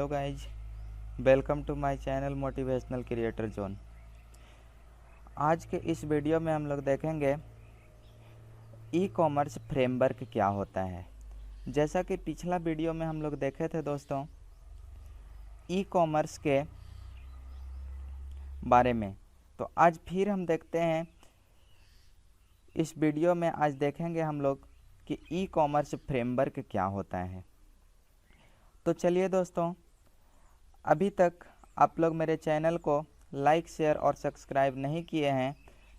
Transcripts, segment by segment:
Hello guys, welcome to my channel motivational creator zone. आज के इस वीडियो में हम लोग देखेंगे ई कॉमर्स फ्रेमवर्क क्या होता है। जैसा कि पिछला वीडियो में हम लोग देखे थे दोस्तों ई कॉमर्स के बारे में, तो आज फिर हम देखते हैं। इस वीडियो में आज देखेंगे हम लोग कि ई कॉमर्स फ्रेमवर्क क्या होता है। तो चलिए दोस्तों, अभी तक आप लोग मेरे चैनल को लाइक शेयर और सब्सक्राइब नहीं किए हैं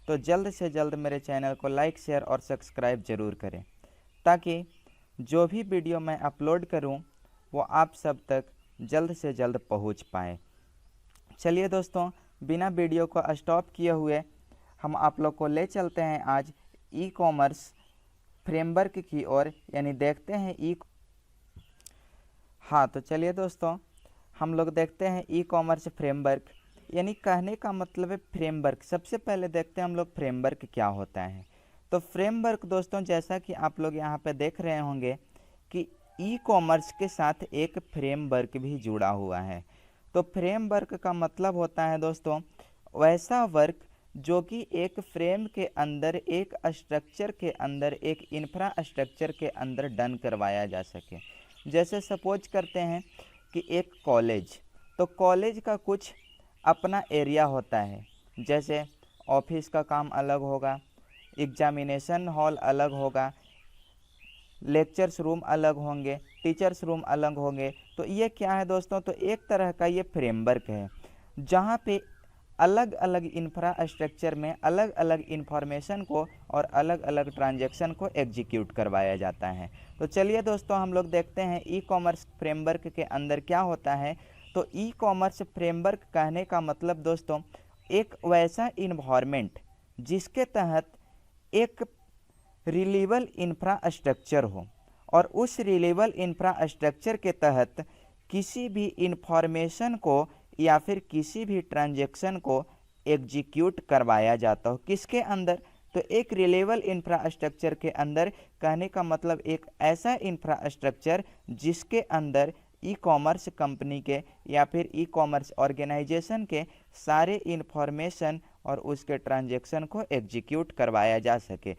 तो जल्द से जल्द मेरे चैनल को लाइक शेयर और सब्सक्राइब ज़रूर करें, ताकि जो भी वीडियो मैं अपलोड करूं वो आप सब तक जल्द से जल्द पहुंच पाए। चलिए दोस्तों, बिना वीडियो को स्टॉप किए हुए हम आप लोग को ले चलते हैं आज ई कॉमर्स फ्रेमवर्क की ओर, यानी देखते हैं तो चलिए दोस्तों, हम लोग देखते हैं ई कॉमर्स फ्रेमवर्क, यानी कहने का मतलब है फ्रेमवर्क। सबसे पहले देखते हैं हम लोग फ्रेमवर्क क्या होता है। तो फ्रेमवर्क दोस्तों, जैसा कि आप लोग यहाँ पे देख रहे होंगे कि ई कॉमर्स के साथ एक फ्रेमवर्क भी जुड़ा हुआ है। तो फ्रेमवर्क का मतलब होता है दोस्तों वैसा वर्क जो कि एक फ्रेम के अंदर, एक स्ट्रक्चर के अंदर, एक इंफ्रास्ट्रक्चर के अंदर डन करवाया जा सके। जैसे सपोज करते हैं कि एक कॉलेज, तो कॉलेज का कुछ अपना एरिया होता है। जैसे ऑफिस का काम अलग होगा, एग्जामिनेशन हॉल अलग होगा, लेक्चर्स रूम अलग होंगे, टीचर्स रूम अलग होंगे। तो ये क्या है दोस्तों, तो एक तरह का ये फ्रेमवर्क है जहाँ पे अलग अलग इंफ्रास्ट्रक्चर में अलग अलग इंफॉर्मेशन को और अलग अलग ट्रांजैक्शन को एग्जीक्यूट करवाया जाता है। तो चलिए दोस्तों, हम लोग देखते हैं ई कॉमर्स फ्रेमवर्क के अंदर क्या होता है। तो ई कॉमर्स फ्रेमवर्क कहने का मतलब दोस्तों एक वैसा इन्वायरमेंट जिसके तहत एक रिलेबल इंफ्रास्ट्रक्चर हो और उस रिलेबल इंफ्रास्ट्रक्चर के तहत किसी भी इंफॉर्मेशन को या फिर किसी भी ट्रांजैक्शन को एग्जीक्यूट करवाया जाता हो। किसके अंदर, तो एक रिलेबल इंफ्रास्ट्रक्चर के अंदर। कहने का मतलब एक ऐसा इंफ्रास्ट्रक्चर जिसके अंदर ई कॉमर्स कंपनी के या फिर ई कॉमर्स ऑर्गेनाइजेशन के सारे इंफॉर्मेशन और उसके ट्रांजैक्शन को एग्जीक्यूट करवाया जा सके।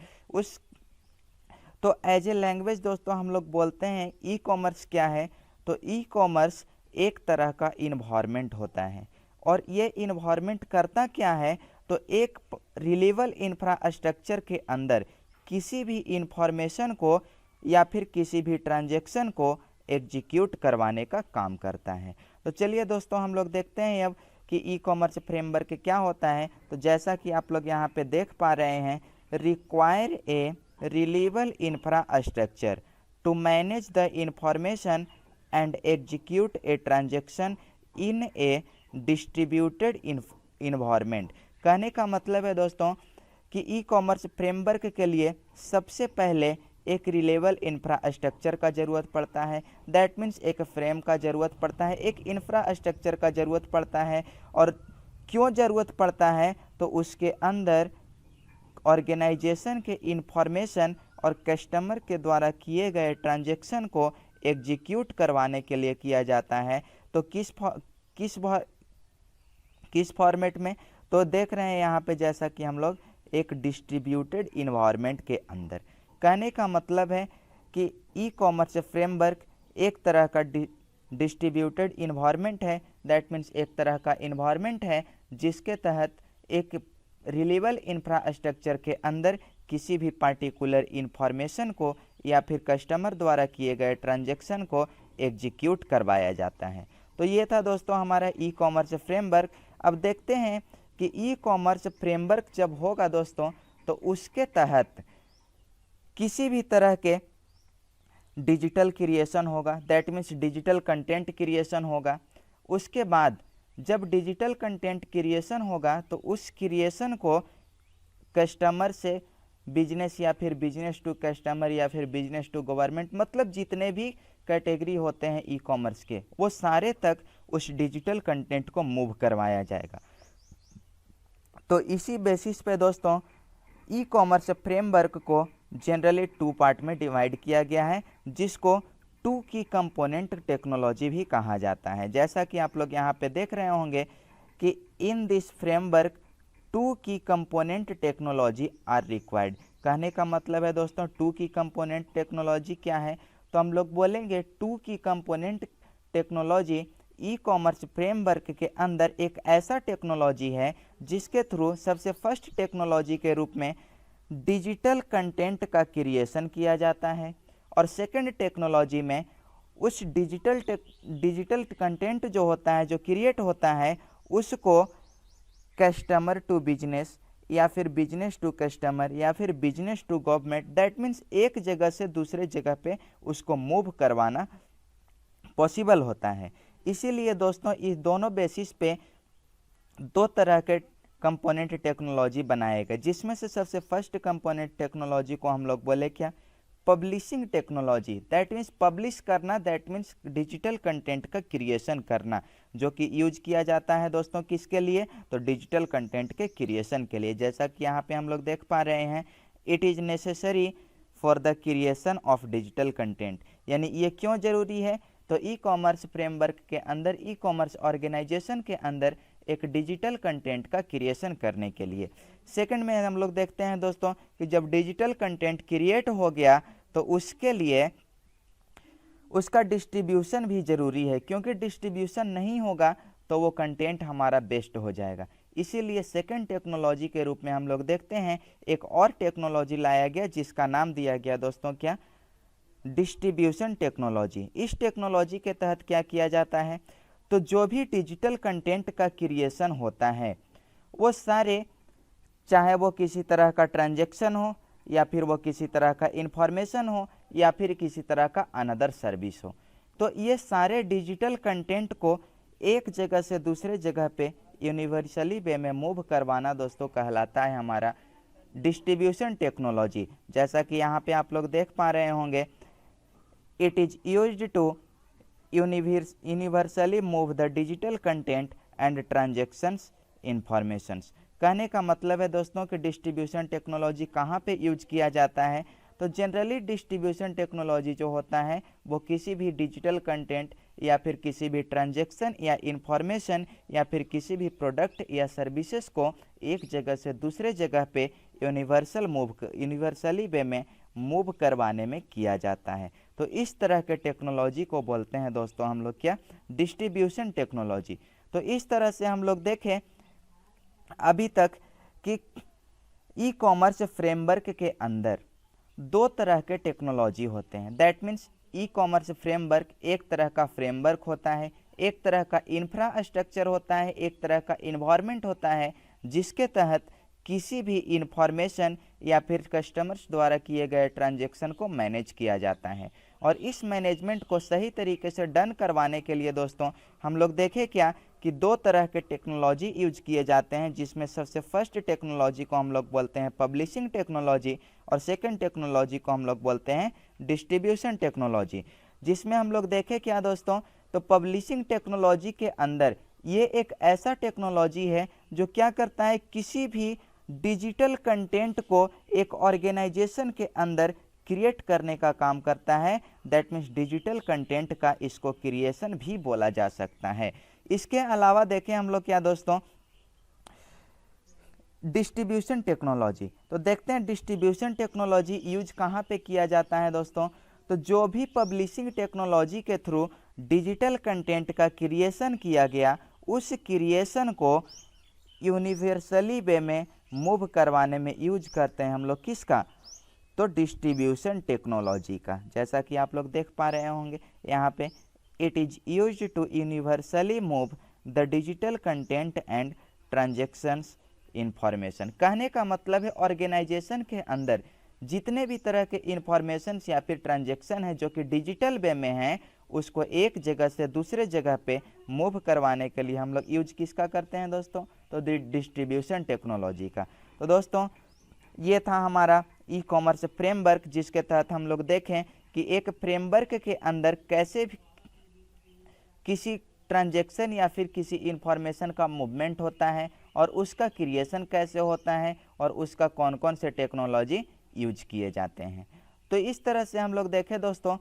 तो एज ए लैंग्वेज दोस्तों हम लोग बोलते हैं ई कॉमर्स क्या है। तो ई कॉमर्स एक तरह का इन्वायरमेंट होता है, और ये इन्वायरमेंट करता क्या है, तो एक रिलेबल इंफ्रास्ट्रक्चर के अंदर किसी भी इंफॉर्मेशन को या फिर किसी भी ट्रांजैक्शन को एग्जीक्यूट करवाने का काम करता है। तो चलिए दोस्तों, हम लोग देखते हैं अब कि ई कॉमर्स फ्रेमवर्क क्या होता है। तो जैसा कि आप लोग यहाँ पे देख पा रहे हैं, require a reliable infrastructure to manage the information and execute a transaction in a distributed environment। कहने का मतलब है दोस्तों कि ई कॉमर्स फ्रेमवर्क के लिए सबसे पहले एक रिलेबल इंफ्रास्ट्रक्चर का ज़रूरत पड़ता है। दैट मीन्स एक फ्रेम का ज़रूरत पड़ता है, एक इंफ्रास्ट्रक्चर का ज़रूरत पड़ता है। और क्यों ज़रूरत पड़ता है, तो उसके अंदर ऑर्गेनाइजेशन के इंफॉर्मेशन और कस्टमर के द्वारा किए गए ट्रांजैक्शन को एग्जीक्यूट करवाने के लिए किया जाता है। तो किस फॉर्मेट में, तो देख रहे हैं यहाँ पे जैसा कि हम लोग एक डिस्ट्रीब्यूटेड इन्वायरमेंट के अंदर। कहने का मतलब है कि ई कॉमर्स फ्रेमवर्क एक तरह का डिस्ट्रीब्यूटेड इन्वायरमेंट है। दैट मीन्स एक तरह का इन्वायरमेंट है जिसके तहत एक रिलेबल इंफ्रास्ट्रक्चर के अंदर किसी भी पार्टिकुलर इंफॉर्मेशन को या फिर कस्टमर द्वारा किए गए ट्रांजैक्शन को एग्जीक्यूट करवाया जाता है। तो ये था दोस्तों हमारा ई कॉमर्स फ्रेमवर्क। अब देखते हैं कि ई कॉमर्स फ्रेमवर्क जब होगा दोस्तों, तो उसके तहत किसी भी तरह के डिजिटल क्रिएशन होगा। That means digital content creation होगा। उसके बाद जब डिजिटल कंटेंट क्रिएशन होगा तो उस क्रिएशन को कस्टमर से बिजनेस या फिर बिजनेस टू कस्टमर या फिर बिजनेस टू गवर्नमेंट, मतलब जितने भी कैटेगरी होते हैं ई कॉमर्स के, वो सारे तक उस डिजिटल कंटेंट को मूव करवाया जाएगा। तो इसी बेसिस पे दोस्तों ई कॉमर्स फ्रेमवर्क को जनरली 2 पार्ट में डिवाइड किया गया है, जिसको टू की कंपोनेंट टेक्नोलॉजी भी कहा जाता है। जैसा कि आप लोग यहाँ पे देख रहे होंगे कि इन दिस फ्रेमवर्क टू की कंपोनेंट टेक्नोलॉजी आर रिक्वायर्ड। कहने का मतलब है दोस्तों टू की कंपोनेंट टेक्नोलॉजी क्या है, तो हम लोग बोलेंगे टू की component technology e commerce framework के अंदर एक ऐसा टेक्नोलॉजी है जिसके थ्रू सबसे फर्स्ट टेक्नोलॉजी के रूप में डिजिटल कंटेंट का क्रिएशन किया जाता है, और सेकंड टेक्नोलॉजी में उस डिजिटल कंटेंट जो होता है, जो क्रिएट होता है, उसको कस्टमर टू बिजनेस या फिर बिजनेस टू कस्टमर या फिर business to government, that means एक जगह से दूसरे जगह पे उसको मूव करवाना पॉसिबल होता है। इसीलिए दोस्तों इस दोनों बेसिस पे दो तरह के कंपोनेंट टेक्नोलॉजी बनाए गए, जिसमें से सबसे फर्स्ट कंपोनेंट टेक्नोलॉजी को हम लोग बोले क्या, publishing technology. That means publish करना, दैट मीन्स डिजिटल कंटेंट का क्रिएशन करना, जो कि यूज किया जाता है दोस्तों किसके लिए, तो डिजिटल कंटेंट के क्रिएशन के लिए। जैसा कि यहाँ पे हम लोग देख पा रहे हैं, it is necessary for the creation of digital content, यानी ये क्यों जरूरी है, तो ई कॉमर्स फ्रेमवर्क के अंदर, ई कॉमर्स ऑर्गेनाइजेशन के अंदर एक डिजिटल कंटेंट का क्रिएशन करने के लिए। सेकंड में हम लोग देखते हैं दोस्तों कि जब डिजिटल कंटेंट क्रिएट हो गया तो उसके लिए उसका डिस्ट्रीब्यूशन भी ज़रूरी है, क्योंकि डिस्ट्रीब्यूशन नहीं होगा तो वो कंटेंट हमारा बेस्ट हो जाएगा। इसीलिए सेकंड टेक्नोलॉजी के रूप में हम लोग देखते हैं एक और टेक्नोलॉजी लाया गया जिसका नाम दिया गया दोस्तों क्या, डिस्ट्रीब्यूशन टेक्नोलॉजी। इस टेक्नोलॉजी के तहत क्या किया जाता है, तो जो भी डिजिटल कंटेंट का क्रिएशन होता है वो सारे, चाहे वो किसी तरह का ट्रांजैक्शन हो या फिर वो किसी तरह का इंफॉर्मेशन हो या फिर किसी तरह का अनदर सर्विस हो, तो ये सारे डिजिटल कंटेंट को एक जगह से दूसरे जगह पे यूनिवर्सली वे में मूव करवाना दोस्तों कहलाता है हमारा डिस्ट्रीब्यूशन टेक्नोलॉजी। जैसा कि यहाँ पे आप लोग देख पा रहे होंगे, it is used to universally move the digital content and transactions informations. कहने का मतलब है दोस्तों कि डिस्ट्रीब्यूशन टेक्नोलॉजी कहाँ पे यूज किया जाता है, तो जनरली डिस्ट्रीब्यूशन टेक्नोलॉजी जो होता है वो किसी भी डिजिटल कंटेंट या फिर किसी भी ट्रांजैक्शन या इंफॉर्मेशन या फिर किसी भी प्रोडक्ट या सर्विसेज को एक जगह से दूसरे जगह पे यूनिवर्सली वे में मूव करवाने में किया जाता है। तो इस तरह के टेक्नोलॉजी को बोलते हैं दोस्तों हम लोग क्या, डिस्ट्रीब्यूशन टेक्नोलॉजी। तो इस तरह से हम लोग देखें अभी तक कि ई कॉमर्स फ्रेमवर्क के अंदर दो तरह के टेक्नोलॉजी होते हैं। That means e commerce framework एक तरह का फ्रेमवर्क होता है, एक तरह का इंफ्रास्ट्रक्चर होता है, एक तरह का इन्वायरमेंट होता है जिसके तहत किसी भी इंफॉर्मेशन या फिर कस्टमर्स द्वारा किए गए ट्रांजैक्शन को मैनेज किया जाता है। और इस मैनेजमेंट को सही तरीके से डन करवाने के लिए दोस्तों हम लोग देखें क्या कि दो तरह के टेक्नोलॉजी यूज किए जाते हैं, जिसमें सबसे फर्स्ट टेक्नोलॉजी को हम लोग बोलते हैं पब्लिशिंग टेक्नोलॉजी और सेकंड टेक्नोलॉजी को हम लोग बोलते हैं डिस्ट्रीब्यूशन टेक्नोलॉजी। जिसमें हम लोग देखें क्या दोस्तों, तो पब्लिशिंग टेक्नोलॉजी के अंदर ये एक ऐसा टेक्नोलॉजी है जो क्या करता है, किसी भी डिजिटल कंटेंट को एक ऑर्गेनाइजेशन के अंदर क्रिएट करने का काम करता है। दैट मीन्स डिजिटल कंटेंट का इसको क्रिएशन भी बोला जा सकता है। इसके अलावा देखें हम लोग क्या दोस्तों, डिस्ट्रीब्यूशन टेक्नोलॉजी। तो देखते हैं डिस्ट्रीब्यूशन टेक्नोलॉजी यूज कहाँ पे किया जाता है दोस्तों, तो जो भी पब्लिशिंग टेक्नोलॉजी के थ्रू डिजिटल कंटेंट का क्रिएशन किया गया, उस क्रिएशन को यूनिवर्सली वे में मूव करवाने में यूज करते हैं हम लोग किसका, तो डिस्ट्रीब्यूशन टेक्नोलॉजी का। जैसा कि आप लोग देख पा रहे होंगे यहाँ पे, it is used to universally move the digital content and transactions information. कहने का मतलब है ऑर्गेनाइजेशन के अंदर जितने भी तरह के इंफॉर्मेशन या फिर ट्रांजैक्शन है जो कि डिजिटल वे में है, उसको एक जगह से दूसरे जगह पे मूव करवाने के लिए हम लोग यूज किसका करते हैं दोस्तों, तो डिस्ट्रीब्यूशन टेक्नोलॉजी का। तो दोस्तों ये था हमारा ई कॉमर्स फ्रेमवर्क, जिसके तहत हम लोग देखें कि एक फ्रेमवर्क के अंदर कैसे भी किसी ट्रांजैक्शन या फिर किसी इंफॉर्मेशन का मूवमेंट होता है और उसका क्रिएशन कैसे होता है और उसका कौन कौन से टेक्नोलॉजी यूज किए जाते हैं। तो इस तरह से हम लोग देखें दोस्तों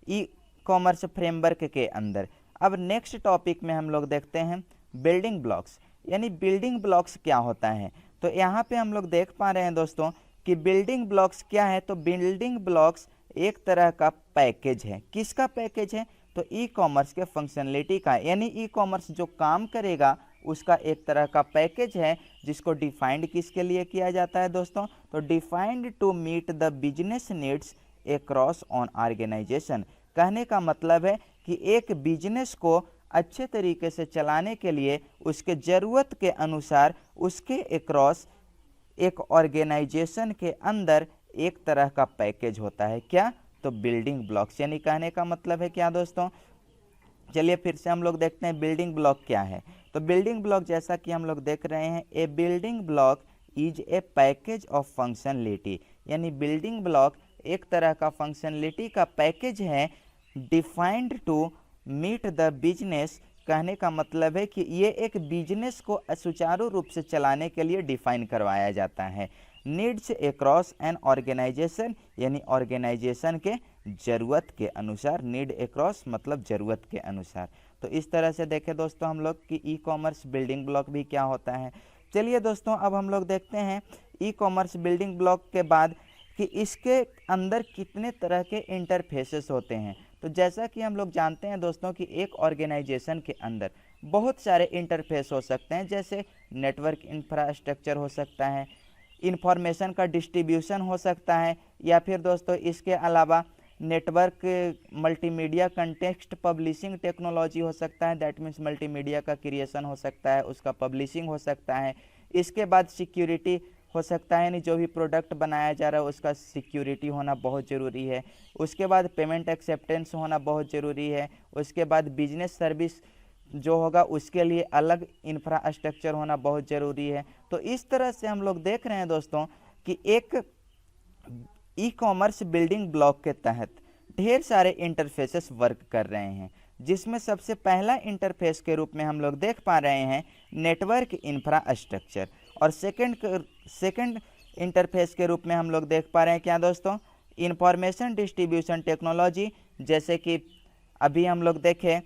ई कॉमर्स फ्रेमवर्क के अंदर। अब नेक्स्ट टॉपिक में हम लोग देखते हैं बिल्डिंग ब्लॉक्स, यानी बिल्डिंग ब्लॉक्स क्या होता है। तो यहाँ पे हम लोग देख पा रहे हैं दोस्तों कि बिल्डिंग ब्लॉक्स क्या है। तो बिल्डिंग ब्लॉक्स एक तरह का पैकेज है। किसका पैकेज है? तो ई कॉमर्स के फंक्शनलिटी का, यानी ई कॉमर्स जो काम करेगा उसका एक तरह का पैकेज है, जिसको डिफाइंड किसके लिए किया जाता है दोस्तों? तो defined to meet the business needs across on organisation. कहने का मतलब है कि एक बिजनेस को अच्छे तरीके से चलाने के लिए उसके ज़रूरत के अनुसार उसके अक्रॉस एक ऑर्गेनाइजेशन के अंदर एक तरह का पैकेज होता है। क्या? तो बिल्डिंग ब्लॉक्स। यानी कहने का मतलब है क्या दोस्तों? चलिए फिर से हम लोग देखते हैं बिल्डिंग ब्लॉक क्या है। तो बिल्डिंग ब्लॉक जैसा कि हम लोग देख रहे हैं, a building block is a package of functionality, यानी बिल्डिंग ब्लॉक एक तरह का फंक्शनलिटी का पैकेज है defined to meet the business. कहने का मतलब है कि ये एक बिजनेस को सुचारू रूप से चलाने के लिए डिफाइन करवाया जाता है। नीड्स अक्रॉस एन ऑर्गेनाइजेशन, यानी ऑर्गेनाइजेशन के ज़रूरत के अनुसार। नीड अक्रॉस मतलब ज़रूरत के अनुसार। तो इस तरह से देखें दोस्तों हम लोग कि ई कॉमर्स बिल्डिंग ब्लॉक भी क्या होता है। चलिए दोस्तों अब हम लोग देखते हैं ई कॉमर्स बिल्डिंग ब्लॉक के बाद कि इसके अंदर कितने तरह के इंटरफेसेस होते हैं। तो जैसा कि हम लोग जानते हैं दोस्तों कि एक ऑर्गेनाइजेशन के अंदर बहुत सारे इंटरफेस हो सकते हैं, जैसे नेटवर्क इंफ्रास्ट्रक्चर हो सकता है, इंफॉर्मेशन का डिस्ट्रीब्यूशन हो सकता है, या फिर दोस्तों इसके अलावा network multimedia context publishing technology हो सकता है। दैट मीन्स मल्टीमीडिया का क्रिएशन हो सकता है, उसका पब्लिशिंग हो सकता है। इसके बाद सिक्योरिटी हो सकता है, यानी जो भी प्रोडक्ट बनाया जा रहा है उसका सिक्योरिटी होना बहुत ज़रूरी है। उसके बाद पेमेंट एक्सेप्टेंस होना बहुत ज़रूरी है। उसके बाद बिजनेस सर्विस जो होगा उसके लिए अलग इंफ्रास्ट्रक्चर होना बहुत ज़रूरी है। तो इस तरह से हम लोग देख रहे हैं दोस्तों कि एक ई कॉमर्स बिल्डिंग ब्लॉक के तहत ढेर सारे इंटरफेसेस वर्क कर रहे हैं, जिसमें सबसे पहला इंटरफेस के रूप में हम लोग देख पा रहे हैं नेटवर्क इंफ्रास्ट्रक्चर, और सेकंड इंटरफेस के रूप में हम लोग देख पा रहे हैं क्या दोस्तों? Information distribution technology. जैसे कि अभी हम लोग देखें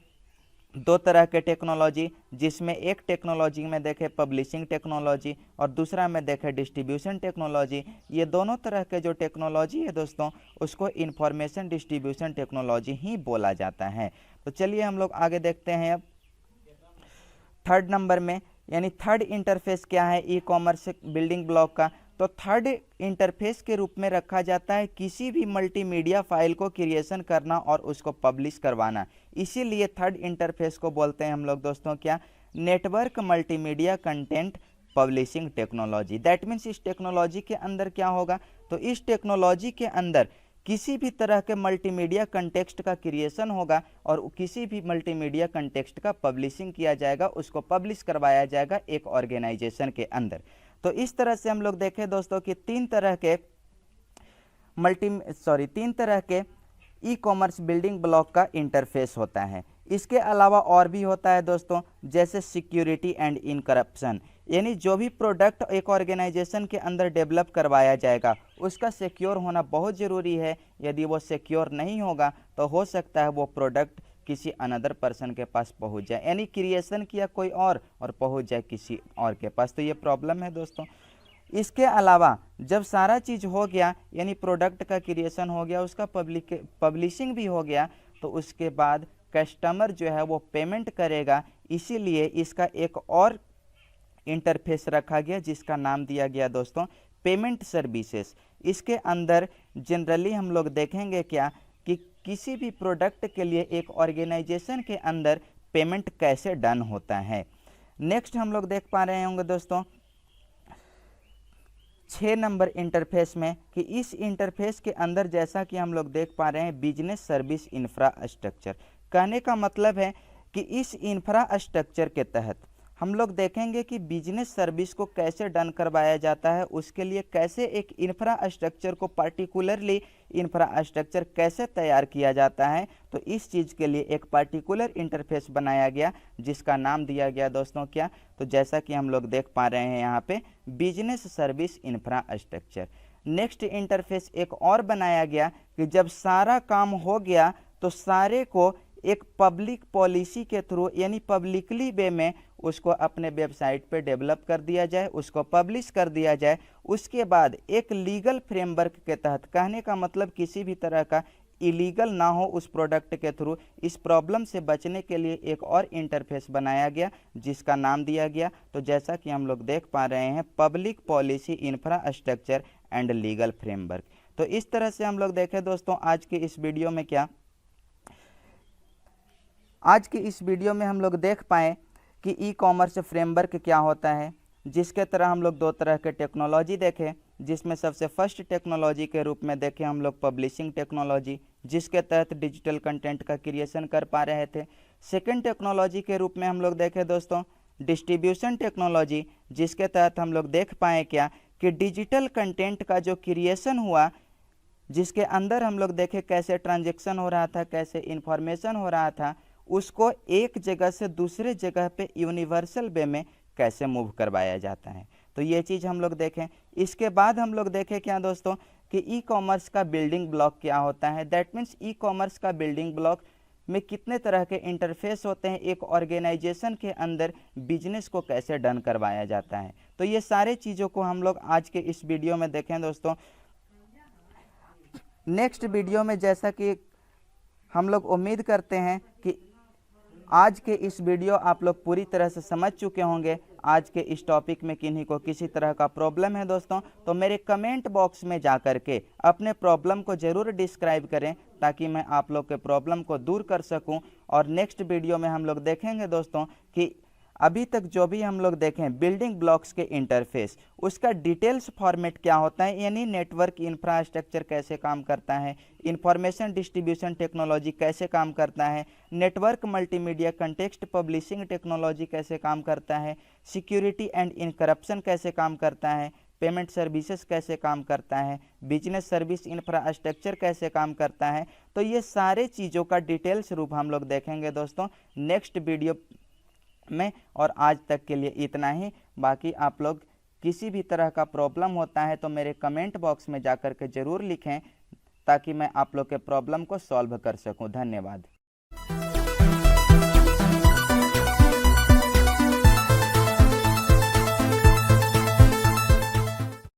दो तरह के टेक्नोलॉजी, जिसमें एक टेक्नोलॉजी में देखें पब्लिशिंग टेक्नोलॉजी और दूसरा में देखें डिस्ट्रीब्यूशन टेक्नोलॉजी। ये दोनों तरह के जो टेक्नोलॉजी है दोस्तों उसको इंफॉर्मेशन डिस्ट्रीब्यूशन टेक्नोलॉजी ही बोला जाता है। तो चलिए हम लोग आगे देखते हैं अब थर्ड नंबर में, यानी थर्ड इंटरफेस क्या है ई कॉमर्स बिल्डिंग ब्लॉक का। तो थर्ड इंटरफेस के रूप में रखा जाता है किसी भी मल्टीमीडिया फाइल को क्रिएशन करना और उसको पब्लिश करवाना। इसीलिए थर्ड इंटरफेस को बोलते हैं हम लोग दोस्तों क्या? Network multimedia content publishing technology. That means इस टेक्नोलॉजी के अंदर क्या होगा? तो इस टेक्नोलॉजी के अंदर किसी भी तरह के मल्टीमीडिया कंटेक्स्ट का क्रिएशन होगा और किसी भी मल्टीमीडिया कंटेक्स्ट का पब्लिशिंग किया जाएगा, उसको पब्लिश करवाया जाएगा एक ऑर्गेनाइजेशन के अंदर। तो इस तरह से हम लोग देखें दोस्तों कि तीन तरह के ई कॉमर्स बिल्डिंग ब्लॉक का इंटरफेस होता है। इसके अलावा और भी होता है दोस्तों, जैसे सिक्योरिटी एंड इनकरप्शन, यानी जो भी प्रोडक्ट एक ऑर्गेनाइजेशन के अंदर डेवलप करवाया जाएगा उसका सिक्योर होना बहुत ज़रूरी है। यदि वो सिक्योर नहीं होगा तो हो सकता है वो प्रोडक्ट किसी अनदर पर्सन के पास पहुंच जाए, यानी क्रिएशन किया कोई और पहुंच जाए किसी और के पास। तो ये प्रॉब्लम है दोस्तों। इसके अलावा जब सारा चीज़ हो गया, यानी प्रोडक्ट का क्रिएशन हो गया, उसका पब्लिशिंग भी हो गया, तो उसके बाद कस्टमर जो है वो पेमेंट करेगा। इसीलिए इसका एक और इंटरफेस रखा गया जिसका नाम दिया गया दोस्तों पेमेंट सर्विसेज। इसके अंदर जनरली हम लोग देखेंगे क्या कि किसी भी प्रोडक्ट के लिए एक ऑर्गेनाइजेशन के अंदर पेमेंट कैसे डन होता है। नेक्स्ट हम लोग देख पा रहे होंगे दोस्तों 6 नंबर इंटरफेस में कि इस इंटरफेस के अंदर जैसा कि हम लोग देख पा रहे हैं बिजनेस सर्विस इंफ्रास्ट्रक्चर। कहने का मतलब है कि इस इंफ्रास्ट्रक्चर के तहत हम लोग देखेंगे कि बिजनेस सर्विस को कैसे डन करवाया जाता है, उसके लिए कैसे एक इंफ्रास्ट्रक्चर को पार्टिकुलरली इंफ्रास्ट्रक्चर कैसे तैयार किया जाता है। तो इस चीज़ के लिए एक पार्टिकुलर इंटरफेस बनाया गया जिसका नाम दिया गया दोस्तों क्या? तो जैसा कि हम लोग देख पा रहे हैं यहाँ पे business service infrastructure. Next interface एक और बनाया गया कि जब सारा काम हो गया तो सारे को एक पब्लिक पॉलिसी के थ्रू यानी पब्लिकली वे में उसको अपने वेबसाइट पे डेवलप कर दिया जाए, उसको पब्लिश कर दिया जाए। उसके बाद एक लीगल फ्रेमवर्क के तहत, कहने का मतलब किसी भी तरह का इलीगल ना हो उस प्रोडक्ट के थ्रू, इस प्रॉब्लम से बचने के लिए एक और इंटरफेस बनाया गया जिसका नाम दिया गया, तो जैसा कि हम लोग देख पा रहे हैं, public policy infrastructure and legal framework. तो इस तरह से हम लोग देखें दोस्तों आज के इस वीडियो में आज की इस वीडियो में हम लोग देख पाए कि ई कॉमर्स फ्रेमवर्क क्या होता है, जिसके तरह हम लोग दो तरह के टेक्नोलॉजी देखें, जिसमें सबसे फर्स्ट टेक्नोलॉजी के रूप में देखें हम लोग पब्लिशिंग टेक्नोलॉजी, जिसके तहत डिजिटल कंटेंट का क्रिएशन कर पा रहे थे। सेकंड टेक्नोलॉजी के रूप में हम लोग देखें दोस्तों डिस्ट्रीब्यूशन टेक्नोलॉजी, जिसके तहत हम लोग देख पाए कि डिजिटल कंटेंट का जो क्रिएशन हुआ, जिसके अंदर हम लोग देखें कैसे ट्रांजेक्शन हो रहा था, कैसे इंफॉर्मेशन हो रहा था, उसको एक जगह से दूसरे जगह पे यूनिवर्सल वे में कैसे मूव करवाया जाता है। तो ये चीज़ हम लोग देखें। इसके बाद हम लोग देखें क्या दोस्तों कि ई कॉमर्स का बिल्डिंग ब्लॉक क्या होता है। दैट मीन्स ई कॉमर्स का बिल्डिंग ब्लॉक में कितने तरह के इंटरफेस होते हैं, एक ऑर्गेनाइजेशन के अंदर बिजनेस को कैसे डन करवाया जाता है। तो ये सारे चीज़ों को हम लोग आज के इस वीडियो में देखें दोस्तों। नेक्स्ट वीडियो में जैसा कि हम लोग उम्मीद करते हैं कि आज के इस वीडियो आप लोग पूरी तरह से समझ चुके होंगे। आज के इस टॉपिक में किन्हीं को किसी तरह का प्रॉब्लम है दोस्तों, तो मेरे कमेंट बॉक्स में जा कर के अपने प्रॉब्लम को ज़रूर डिस्क्राइब करें ताकि मैं आप लोग के प्रॉब्लम को दूर कर सकूं। और नेक्स्ट वीडियो में हम लोग देखेंगे दोस्तों कि अभी तक जो भी हम लोग देखें बिल्डिंग ब्लॉक्स के इंटरफेस, उसका डिटेल्स फॉर्मेट क्या होता है, यानी नेटवर्क इंफ्रास्ट्रक्चर कैसे काम करता है, इंफॉर्मेशन डिस्ट्रीब्यूशन टेक्नोलॉजी कैसे काम करता है, network multimedia context publishing technology कैसे काम करता है, सिक्योरिटी एंड इनकरप्शन कैसे काम करता है, पेमेंट सर्विसेज कैसे काम करता है, बिजनेस सर्विस इंफ्रास्ट्रक्चर कैसे काम करता है। तो ये सारे चीज़ों का डिटेल्स रूप हम लोग देखेंगे दोस्तों नेक्स्ट वीडियो में। और आज तक के लिए इतना ही। बाकी आप लोग किसी भी तरह का प्रॉब्लम होता है तो मेरे कमेंट बॉक्स में जाकर के ज़रूर लिखें ताकि मैं आप लोग के प्रॉब्लम को सॉल्व कर सकूं। धन्यवाद।